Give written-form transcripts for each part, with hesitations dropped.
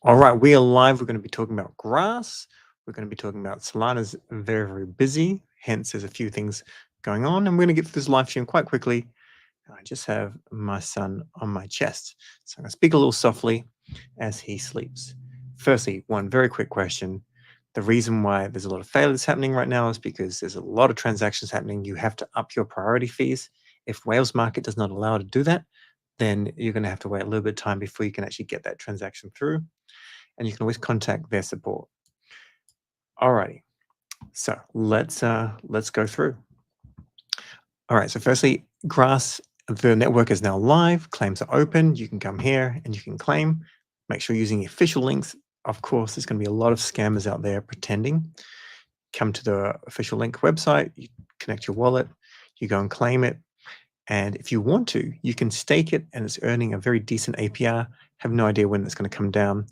All right, we are live. We're going to be talking about grass. We're going to be talking about Solana's very, very busy. Hence, there's a few things going on. And we're going to get through this live stream quite quickly. I just have my son on my chest. So I'm going to speak a little softly as he sleeps. Firstly, one very quick question. The reason why there's a lot of failures happening right now is because there's a lot of transactions happening. You have to up your priority fees. If Whales Market does not allow to do that, then you're going to have to wait a little bit of time before you can actually get that transaction through. And you can always contact their support. Alrighty, so let's go through. All right, so firstly, Grass, the network is now live. Claims are open. You can come here and you can claim. Make sure you're using the official links. Of course, there's going to be a lot of scammers out there pretending. Come to the official link website, you connect your wallet, you go and claim it. And if you want to, you can stake it and it's earning a very decent APR. Have no idea when it's going to come down.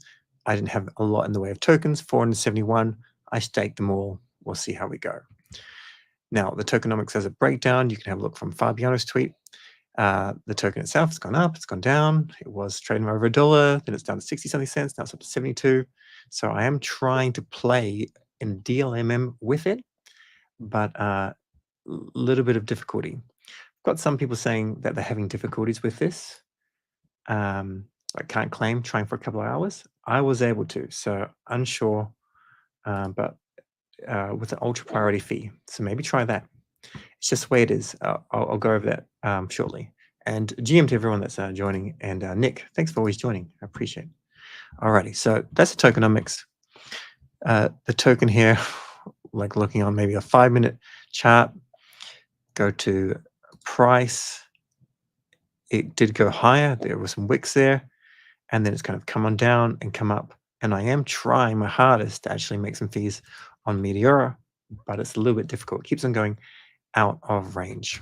I didn't have a lot in the way of tokens, 471. I staked them all. We'll see how we go. Now, the tokenomics has a breakdown. You can have a look from Fabiano's tweet. The token itself has gone up, it's gone down. It was trading over $1, then it's down to 60 something cents. Now it's up to 72. So I am trying to play in DLMM with it, but a little bit of difficulty. I've got some people saying that they're having difficulties with this. I can't claim, trying for a couple of hours. I was able to, so unsure, but with an ultra priority fee. So maybe try that. It's just the way it is. I'll go over that shortly. And GM to everyone that's joining. And Nick, thanks for always joining. I appreciate it. Alrighty, so that's the tokenomics. The token here, like looking on maybe a 5-minute chart, go to price. It did go higher. There were some wicks there. And then it's kind of come on down and come up. And I am trying my hardest to actually make some fees on Meteora, but it's a little bit difficult. It keeps on going out of range.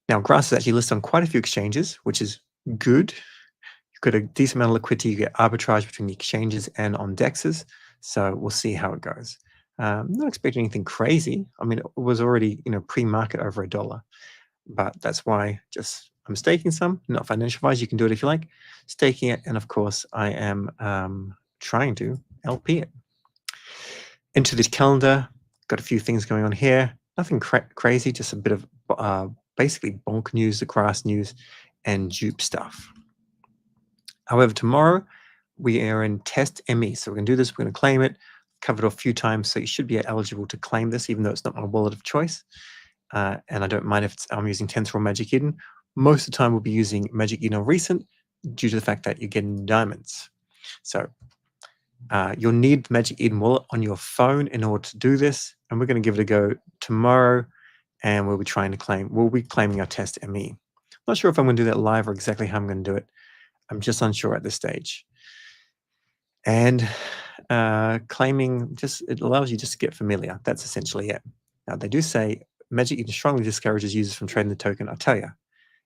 Now, Grass is actually listed on quite a few exchanges, which is good. You've got a decent amount of liquidity. You get arbitrage between the exchanges and on DEXs. So we'll see how it goes. Not expecting anything crazy. I mean, it was already pre-market over $1, but that's why I'm staking some, not financial advice. You can do it if you like. Staking it, and of course, I am trying to LP it. Into this calendar, got a few things going on here. Nothing crazy, just a bit of basically BONK news, the Grass news, and Jup stuff. However, tomorrow we are in TestME, so we're going to do this. We're going to claim it. Covered it a few times, so you should be eligible to claim this, even though it's not my wallet of choice. And I don't mind if I'm using Tensor or Magic Eden. Most of the time, we'll be using Magic Eden Recent due to the fact that you're getting diamonds. So you'll need the Magic Eden wallet on your phone in order to do this. And we're going to give it a go tomorrow. And we'll be claiming our TestME. Not sure if I'm going to do that live or exactly how I'm going to do it. I'm just unsure at this stage. And claiming it allows you just to get familiar. That's essentially it. Now, they do say Magic Eden strongly discourages users from trading the token. I'll tell you,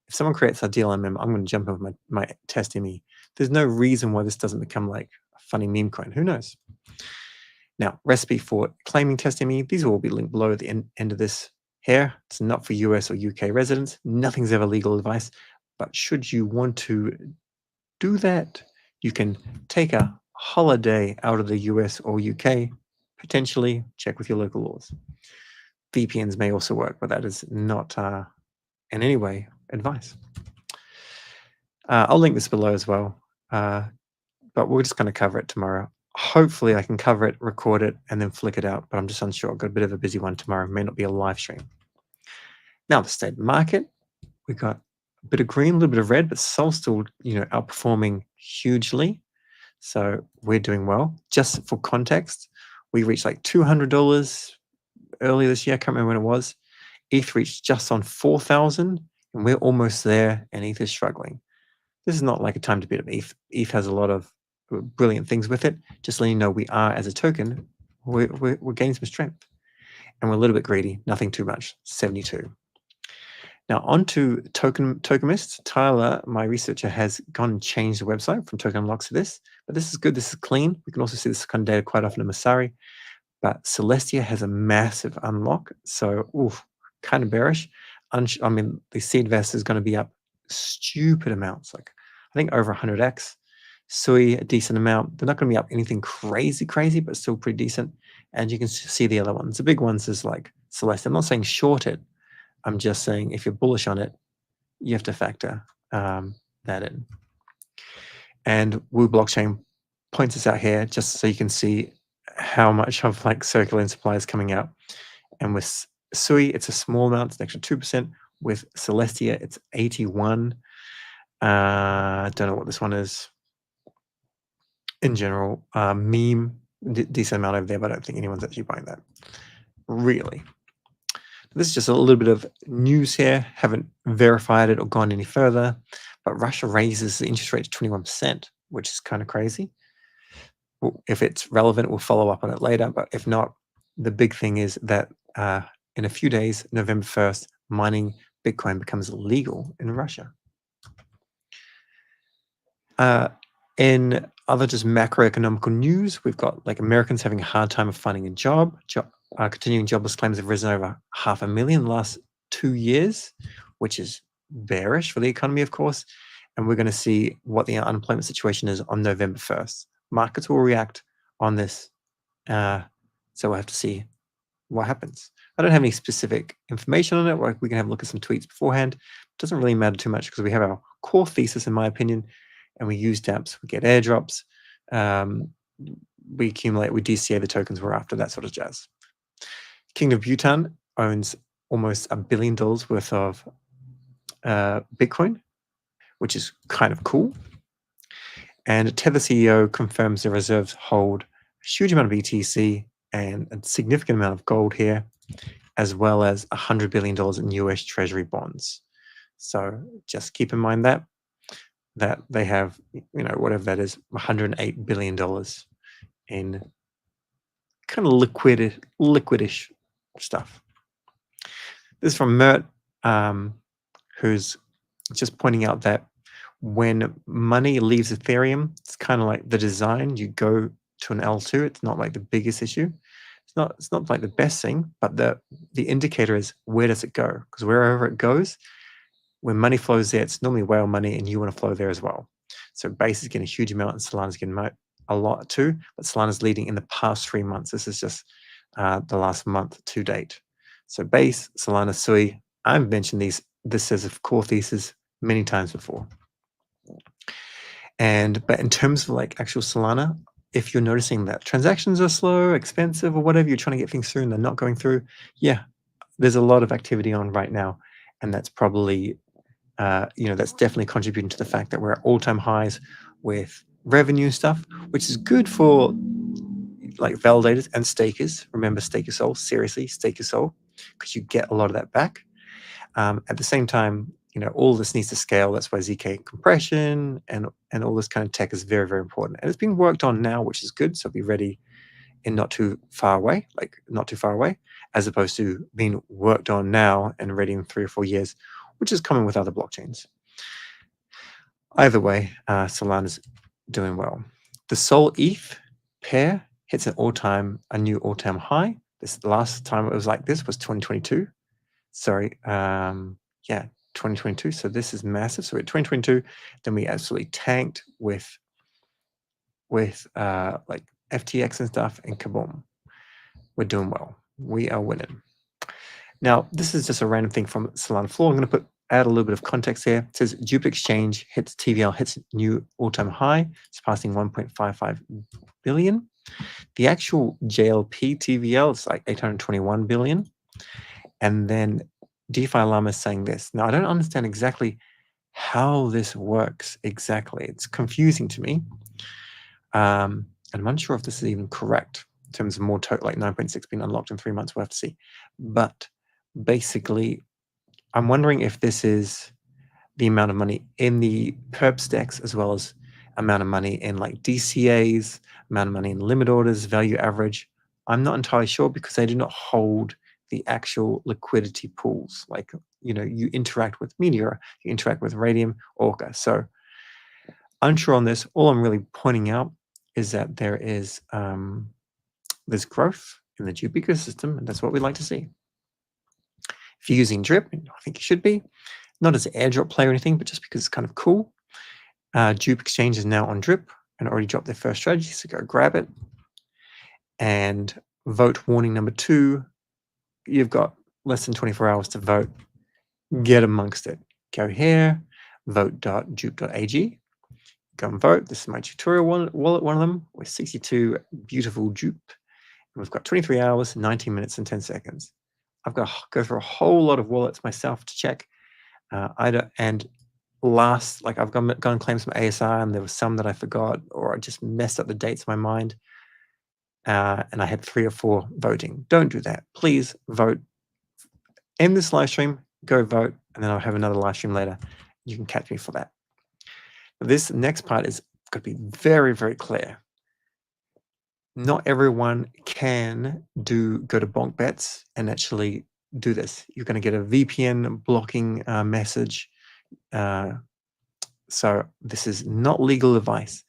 if someone creates a DLMM, I'm going to jump over my TestME. There's no reason why this doesn't become like a funny meme coin. Who knows? Now, recipe for claiming TestME. These will all be linked below at the end of this here. It's not for US or UK residents. Nothing's ever legal advice. But should you want to do that, you can take a holiday out of the US or UK, potentially check with your local laws. VPNs may also work, but that is not in any way advice. I'll link this below as well, but we're just going to cover it tomorrow. Hopefully I can cover it, record it, and then flick it out, but I'm just unsure. I've got a bit of a busy one tomorrow. It may not be a live stream. Now, the state market, we got a bit of green, a little bit of red, but Sol's still outperforming hugely. So we're doing well. Just for context, we reached like $200 earlier this year. I can't remember when it was. ETH reached just on 4,000, and we're almost there, and ETH is struggling. This is not like a time to beat up ETH. ETH has a lot of brilliant things with it. Just letting you know, we are, as a token, we're gaining some strength. And we're a little bit greedy, nothing too much, 72. Now, on to Tokenist. Tyler, my researcher, has gone and changed the website from Token Unlocks to this. But this is good. This is clean. We can also see this kind of data quite often in Masari. But Celestia has a massive unlock. So, kind of bearish. I mean, the seed vest is going to be up stupid amounts, like I think over 100x. Sui, a decent amount. They're not going to be up anything crazy, but still pretty decent. And you can see the other ones. The big ones is like Celeste. I'm not saying short it. I'm just saying if you're bullish on it, you have to factor that in. And Wu Blockchain points this out here just so you can see how much of like circular supply is coming out. And with Sui, it's a small amount, it's an extra 2%. With Celestia, it's 81. I don't know what this one is. In general, meme, decent amount over there, but I don't think anyone's actually buying that. Really. This is just a little bit of news here. Haven't verified it or gone any further, but Russia raises the interest rate to 21%, which is kind of crazy. If it's relevant, we'll follow up on it later, but if not, the big thing is that in a few days, November 1st, mining Bitcoin becomes legal in Russia. In other just macroeconomical news, we've got like Americans having a hard time of finding a job. Continuing jobless claims have risen over 500,000 in the last 2 years, which is bearish for the economy, of course. And we're going to see what the unemployment situation is on November 1st. Markets will react on this. So we'll have to see what happens. I don't have any specific information on it. We can have a look at some tweets beforehand. It doesn't really matter too much because we have our core thesis, in my opinion, and we use dApps, we get airdrops, we accumulate, we DCA the tokens we're after, that sort of jazz. Kingdom of Bhutan owns almost $1 billion worth of Bitcoin, which is kind of cool. And Tether CEO confirms the reserves hold a huge amount of ETC and a significant amount of gold here, as well as $100 billion in US Treasury bonds. So just keep in mind that they have, whatever that is, $108 billion in kind of liquidish stuff. This is from Mert, who's just pointing out that when money leaves Ethereum, it's kind of like the design. You go to an L2. It's not like the biggest issue. It's not like the best thing, but the indicator is where does it go? Because wherever it goes, when money flows there, it's normally whale money, and you want to flow there as well. So Base is getting a huge amount, and Solana's getting a lot too. But Solana's leading in the past 3 months. This is just the last month to date. So Base, Solana, Sui. I've mentioned this as a core thesis many times before. But in terms of like actual Solana, if you're noticing that transactions are slow, expensive, or whatever, you're trying to get things through and they're not going through, yeah, there's a lot of activity on right now, and that's probably that's definitely contributing to the fact that we're at all-time highs with revenue stuff, which is good for like validators and stakers. Remember, stake your soul. Seriously, stake your soul, because you get a lot of that back. At the same time, all this needs to scale. That's why ZK compression and all this kind of tech is very, very important. And it's being worked on now, which is good. So be ready in not too far away, as opposed to being worked on now and ready in 3 or 4 years, which is common with other blockchains. Either way, Solana's doing well. The Sol ETH pair hits a new all-time high. The last time it was like this was 2022. 2022. So this is massive. So at 2022, then we absolutely tanked with like FTX and stuff, and kaboom. We're doing well. We are winning. Now, this is just a random thing from Solana Floor. I'm going to add a little bit of context here. It says Jup Exchange TVL hits new all-time high, surpassing 1.55 billion. The actual JLP TVL is like 821 billion. And then DeFi Llama is saying this. Now, I don't understand exactly how this works exactly. It's confusing to me. And I'm unsure if this is even correct in terms of more like 9.6 being unlocked in 3 months. We'll have to see. But basically, I'm wondering if this is the amount of money in the perp stacks, as well as amount of money in like DCAs, amount of money in limit orders, value average. I'm not entirely sure, because they do not hold the actual liquidity pools. Like, you interact with Meteor, you interact with Radium, Orca. So unsure on this. All I'm really pointing out is that there is there's growth in the Jup ecosystem, and that's what we'd like to see. If you're using Drip, I think you should be. Not as an airdrop play or anything, but just because it's kind of cool. Jup Exchange is now on drip and already dropped their first strategy, so go grab it. And vote warning number 2, you've got less than 24 hours to vote. Get amongst it. Go here, vote.jup.ag. Go and vote. This is my tutorial wallet, one of them, with 62 beautiful Jup. And we've got 23 hours, 19 minutes, and 10 seconds. I've got to go through a whole lot of wallets myself to check. I've gone and claimed some ASR, and there was some that I forgot, or I just messed up the dates in my mind. And I had 3 or 4 voting. Don't do that. Please vote. End this live stream, go vote, and then I'll have another live stream later. You can catch me for that. This next part is going to be very, very clear. Not everyone can go to BONK Bets and actually do this. You're going to get a VPN blocking message. So this is not legal advice,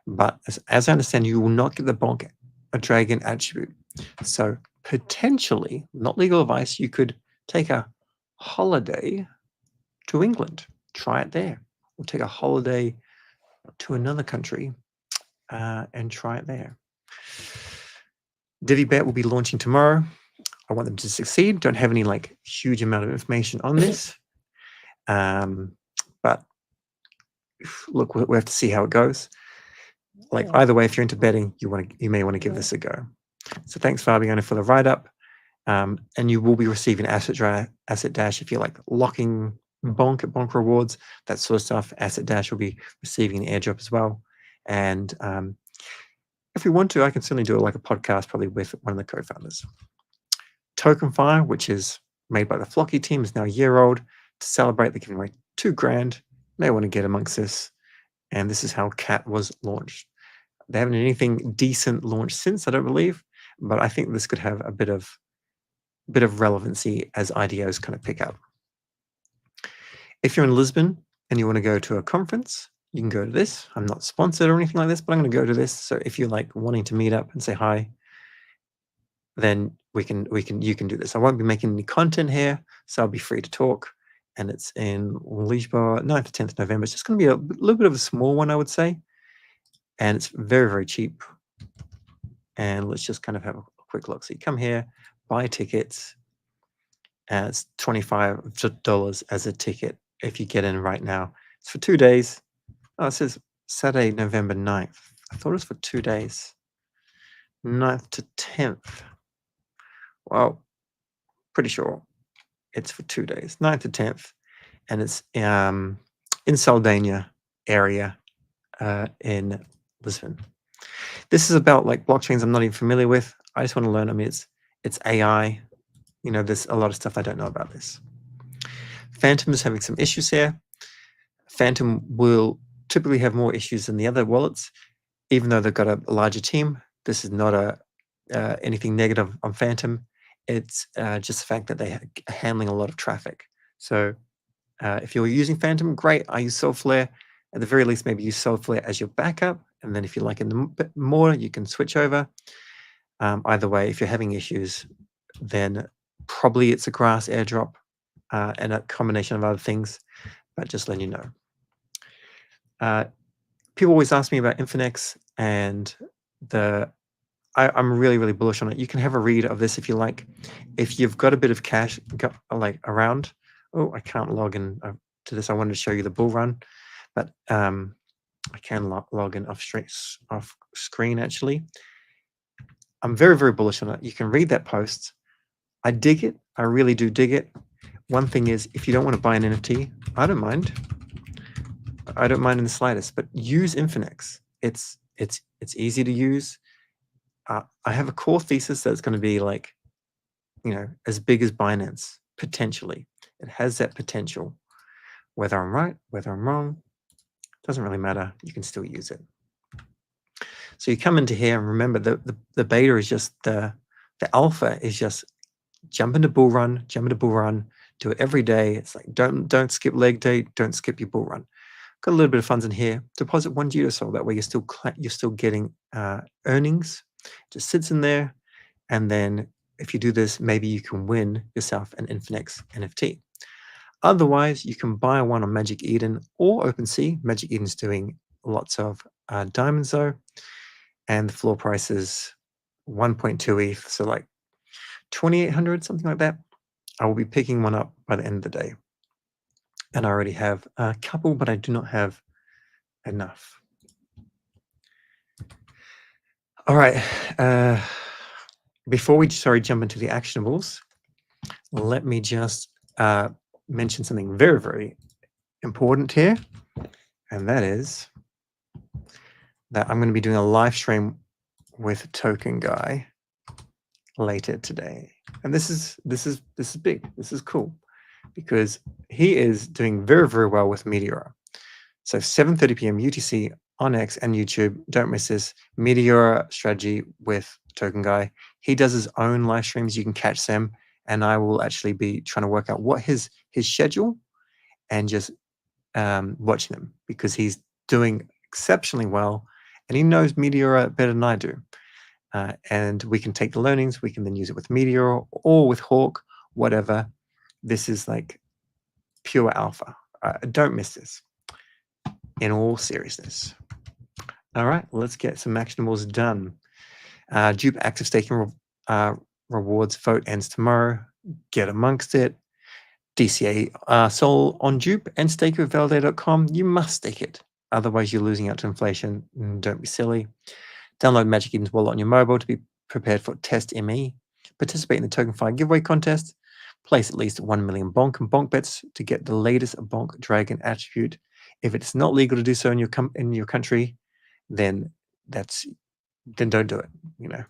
but as I understand, you will not get the BONK Dragon attribute. So potentially, not legal advice, you could take a holiday to England, try it there, or take a holiday to another country and try it there. DiviBet will be launching tomorrow. I want them to succeed. Don't have any huge amount of information on this, but look, we have to see how it goes. Either way, if you're into betting, you may want to give this a go. So thanks, Fabiano, for the write-up. And you will be receiving Asset Dash if you're locking BONK at BONK Rewards, that sort of stuff. Asset Dash will be receiving an airdrop as well. And if we want to, I can certainly do a podcast probably with one of the co-founders. TokenFi, which is made by the Flocky team, is now a year old. To celebrate, they're giving away $2,000. May want to get amongst this. And this is how CAT was launched. They haven't had anything decent launched since, I don't believe, but I think this could have a bit of relevancy as IDOs kind of pick up. If you're in Lisbon and you want to go to a conference, you can go to this. I'm not sponsored or anything like this, but I'm going to go to this. So if you're wanting to meet up and say hi, then you can do this. I won't be making any content here, so I'll be free to talk. And it's in Lisbon, 9th to 10th November. It's just going to be a little bit of a small one, I would say. And it's very, very cheap. And let's just kind of have a quick look. So you come here, buy tickets, and it's $25 as a ticket if you get in right now. It's for 2 days. Oh, it says Saturday, November 9th. I thought it was for 2 days. 9th to 10th. Well, pretty sure it's for 2 days. 9th to 10th. And it's in Sardinia area in Lisbon. This is about blockchains I'm not even familiar with. I just want to learn. I mean, it's AI. There's a lot of stuff I don't know about this. Phantom is having some issues here. Phantom will typically have more issues than the other wallets, even though they've got a larger team. This is not anything negative on Phantom. It's just the fact that they're handling a lot of traffic. So if you're using Phantom, great. I use Solflare. At the very least, maybe use Solflare as your backup. And then if you like it a bit more, you can switch over. Either way, if you're having issues, then probably it's a grass airdrop and a combination of other things, but just letting you know. People always ask me about Infinex, and I'm really, really bullish on it. You can have a read of this if you like. If you've got a bit of cash around, I can't log in to this. I wanted to show you the bull run, but I can log in off screen actually. I'm very, very bullish on it. You can read that post. I dig it. I really do dig it. One thing is, if you don't want to buy an NFT, I don't mind. I don't mind in the slightest, but use Infinex. It's easy to use. I have a core thesis that's going to be as big as Binance, potentially. It has that potential. Whether I'm right, whether I'm wrong, doesn't really matter. You can still use it. So you come into here and remember the beta is just the alpha is just jump into bull run, do it every day. It's don't skip leg day, don't skip your bull run. Got a little bit of funds in here. Deposit 1 GeoSol. That way you're still getting earnings. Just sits in there, and then if you do this, maybe you can win yourself an Infinex NFT. Otherwise, you can buy one on Magic Eden or OpenSea. Magic Eden's doing lots of diamonds though, and the floor price is 1.2 ETH, so like 2,800, something like that. I will be picking one up by the end of the day. And I already have a couple, but I do not have enough. All right. Before we jump into the actionables, let me just mention something very, very important here. And that is that I'm going to be doing a live stream with TokenGuy later today. And this is big. This is cool because he is doing very, very well with Meteora. So 7:30 p.m. UTC on X and YouTube. Don't miss this Meteora strategy with TokenGuy. He does his own live streams. You can catch them, and I will actually be trying to work out what his schedule and just watching them because he's doing exceptionally well, and he knows Meteora better than I do. And we can take the learnings. We can then use it with Meteora or with Hawk, whatever. This is like pure alpha. Don't miss this. In all seriousness. All right, let's get some actionables done. Jup active staking rewards vote ends tomorrow. Get amongst it. DCA Sol on Jup and stake with Validate.com. You must stake it. Otherwise, you're losing out to inflation. Don't be silly. Download Magic Eden's wallet on your mobile to be prepared for TestME. Participate in the TokenFi giveaway contest. Place at least 1 million BONK and BONK bets to get the latest BONK Dragon attribute. If it's not legal to do so in your country, then don't do it. You know,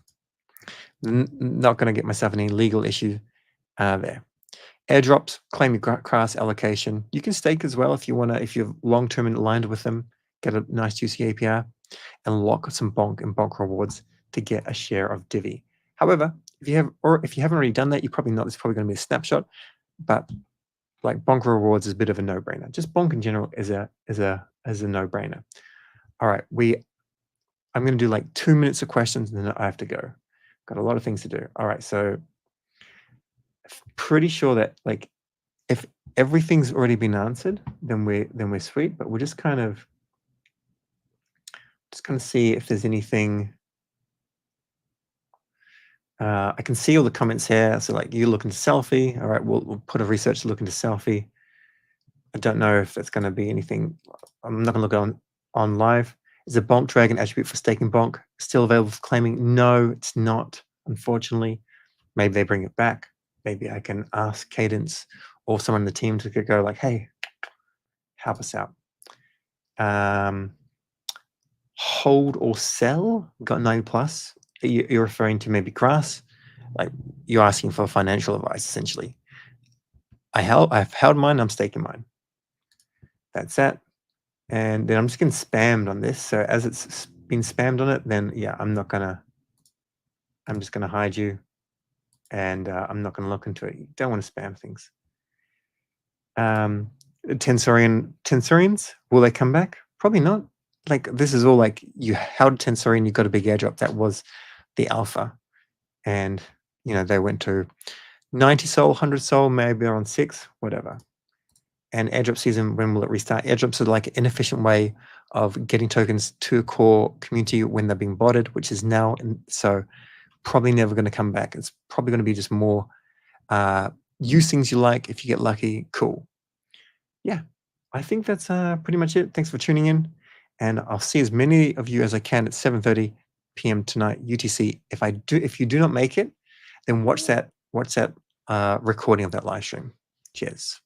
not going to get myself any legal issue there. Airdrops, claim your class allocation. You can stake as well if you want to. If you're long-term aligned with them, get a nice juicy APR and lock some BONK and BONK rewards to get a share of Divi. However, if you haven't already done that, you're probably not. It's probably going to be a snapshot, but like BONK rewards is a bit of a no-brainer. Just BONK in general is a no-brainer. All right, I'm going to do like 2 minutes of questions and then I have to go. Got a lot of things to do. All right, so pretty sure that like if everything's already been answered, then we're sweet. But we're just kind of see if there's anything. I can see all the comments here. So like you looking to selfie. All right, we'll put a research to look into selfie. I don't know if it's going to be anything. I'm not going to look on live. Is a BONK Dragon attribute for staking BONK still available for claiming? No, it's not, unfortunately. Maybe they bring it back. Maybe I can ask Cadence or someone in the team to go like, hey, help us out. Hold or sell, got 9+. You're referring to maybe grass? Like you're asking for financial advice, essentially. I've held mine, I'm staking mine. That's that. And then I'm just getting spammed on this. So as it's been spammed on it, then yeah, I'm just gonna hide you and I'm not gonna look into it. You don't want to spam things. Tensorians, will they come back? Probably not. Like this is all like you held Tensorian, you got a big airdrop. That was the alpha. And you know, they went to 90 Sol, 100 Sol, maybe they're on 6, whatever. And airdrop season, when will it restart? Airdrops are like an inefficient way of getting tokens to a core community when they're being botted, which is now, so probably never going to come back. It's probably going to be just more use things you like. If you get lucky, cool. Yeah, I think that's pretty much it. Thanks for tuning in, and I'll see as many of you as I can at 7:30 p.m. tonight UTC. If you do not make it, then watch that recording of that live stream. Cheers.